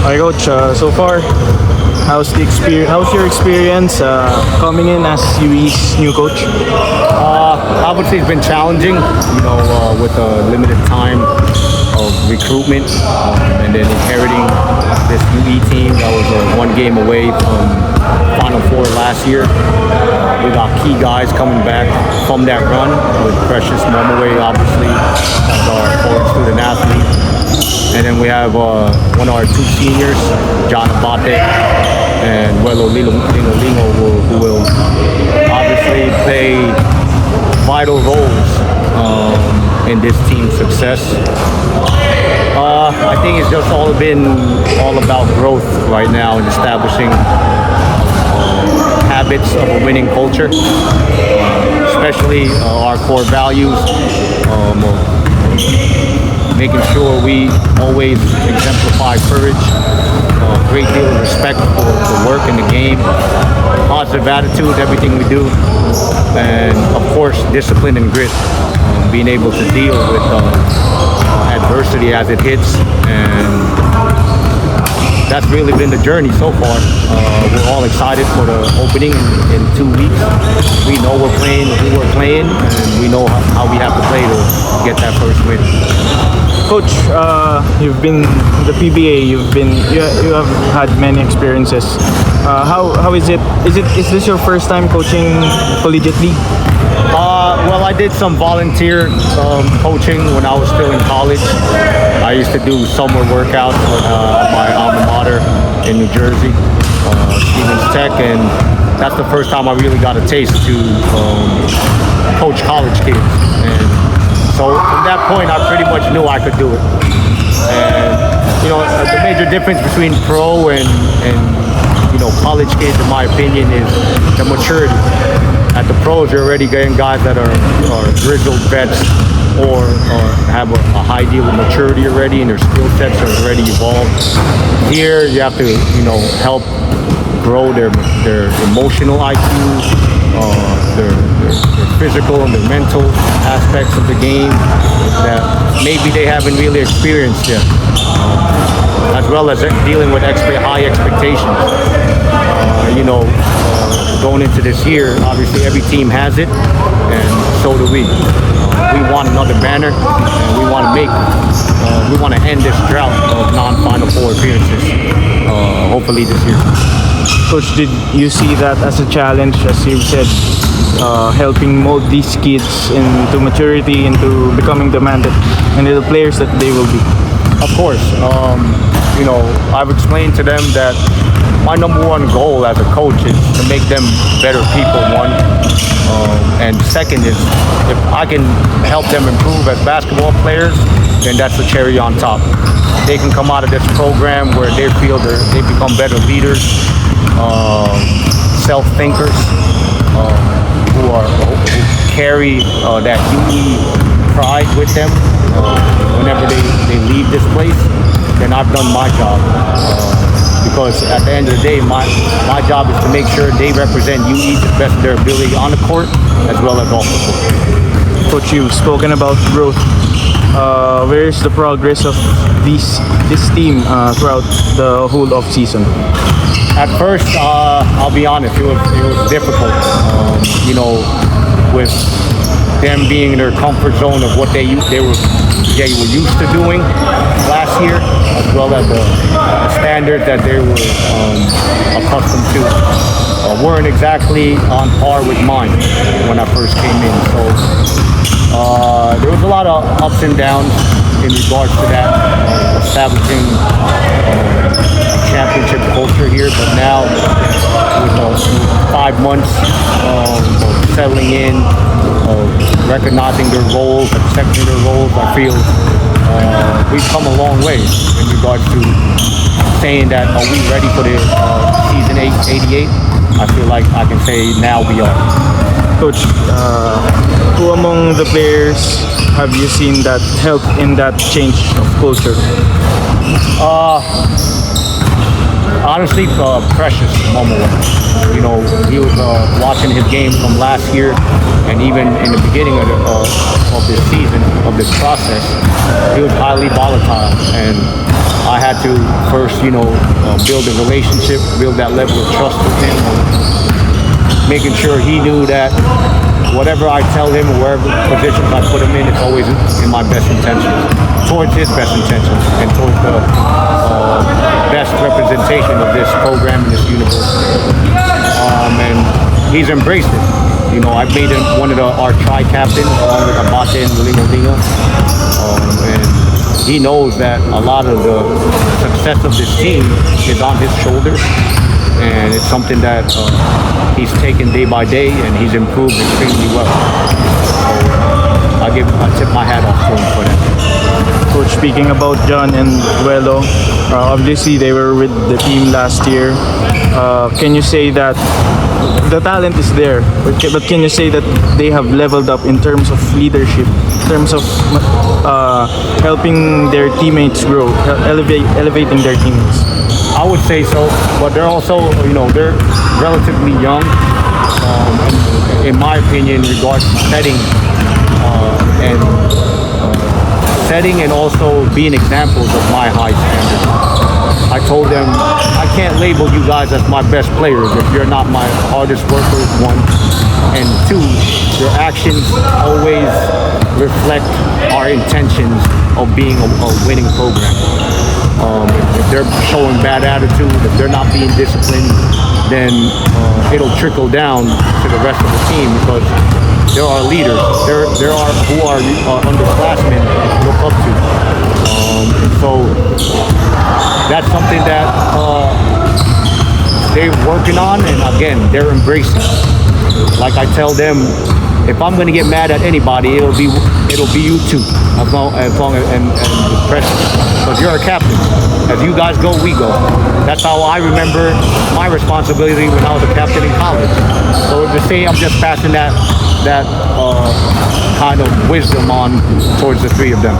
Hi, Coach. So far, how's the experience? How's your experience coming in as UE's new coach? I would say it's been challenging, with a limited time of recruitment, and then inheriting this UE team that was one game away from Final Four last year. We got key guys coming back from that run with Precious Momaway, obviously, as our forward student athlete. And then we have one of our two seniors, John Abate and Welo Lingo, who will obviously play vital roles in this team's success. I think it's just all about growth right now and establishing habits of a winning culture, especially our core values, making sure we always exemplify courage, a great deal of respect for the work in the game, positive attitude, everything we do, and of course discipline and grit, being able to deal with adversity as it hits, and that's really been the journey so far. We're all excited for the opening in 2 weeks. We know we're playing who we're playing, and we know how we have to play to get that first win. Coach, you've been the PBA. You have had many experiences. How is it? Is this your first time coaching Collegiate League? Well, I did some volunteer coaching when I was still in college. I used to do summer workouts with my alma mater in New Jersey, Stevens Tech, and that's the first time I really got a taste to coach college kids. And so from that point, I pretty much knew I could do it. And the major difference between pro and college kids, in my opinion, is the maturity. At the pros, you're already getting guys that are grizzled vets or have a high deal of maturity already, and their skill sets are already evolved. Here, you have to help grow their emotional IQ, their physical and their mental aspects of the game that maybe they haven't really experienced yet, as well as dealing with high expectations. Going into this year, obviously every team has it, and so do we. We want another banner, and we want to end this drought of non-Final Four appearances, hopefully this year. Coach, did you see that as a challenge, as you said, helping mold these kids into maturity, into becoming the players that they will be? Of course. I've explained to them that my number one goal as a coach is to make them better people, one. And second is, if I can help them improve as basketball players, then that's the cherry on top. They can come out of this program where they feel they become better leaders, self-thinkers, who carry that UE pride with them whenever they leave this place. Then I've done my job. Because at the end of the day, my job is to make sure they represent UE to the best of their ability on the court as well as off the court. Coach, you've spoken about growth. Where is the progress of this team throughout the whole off season? At first, I'll be honest, it was difficult. With them being in their comfort zone of what they were used to doing last year, as well as the standards that they were accustomed to, weren't exactly on par with mine when I first came in. So there was a lot of ups and downs in regards to that, establishing championship culture here. But now, with 5 months settling in, recognizing their roles, accepting their roles, I feel we've come a long way in regards to saying that, are we ready for the season 88? I feel like I can say now we are. Coach, who among the players have you seen that help in that change of culture? Honestly, Precious Momaway. He was watching his game from last year, and even in the beginning of this season, of this process, he was highly volatile, and I had to first, build a relationship, build that level of trust with him, making sure he knew that whatever I tell him or wherever positions I put him in, it's always in my best intentions, towards his best intentions, and towards the best representation of this program and this university. And he's embraced it. I've made him one of our tri-captains along with Abate and Willie Modinga. And he knows that a lot of the success of this team is on his shoulders. And it's something that he's taken day by day, and he's improved extremely well. So I tip my hat off to him for that. Coach, speaking about John and Duelo, obviously they were with the team last year. Can you say that the talent is there, but can you say that they have leveled up in terms of leadership, in terms of helping their teammates grow, elevating their teammates? I would say so, but they're also, they're relatively young. In my opinion, in regards to setting and also being examples of my high standards. I told them I can't label you guys as my best players if you're not my hardest workers, one, and two, your actions always reflect our intentions of being a winning program. If they're showing bad attitude, if they're not being disciplined, then it'll trickle down to the rest of the team, because there are leaders, there are who are underclassmen to look up to. So that's something that they're working on, and again, they're embracing. Like I tell them, if I'm going to get mad at anybody, it'll be you too, as long as the pressure, because you're a captain. As you guys go, we go. That's how I remember my responsibility when I was a captain in college. So to say I'm just passing that kind of wisdom on towards the three of them.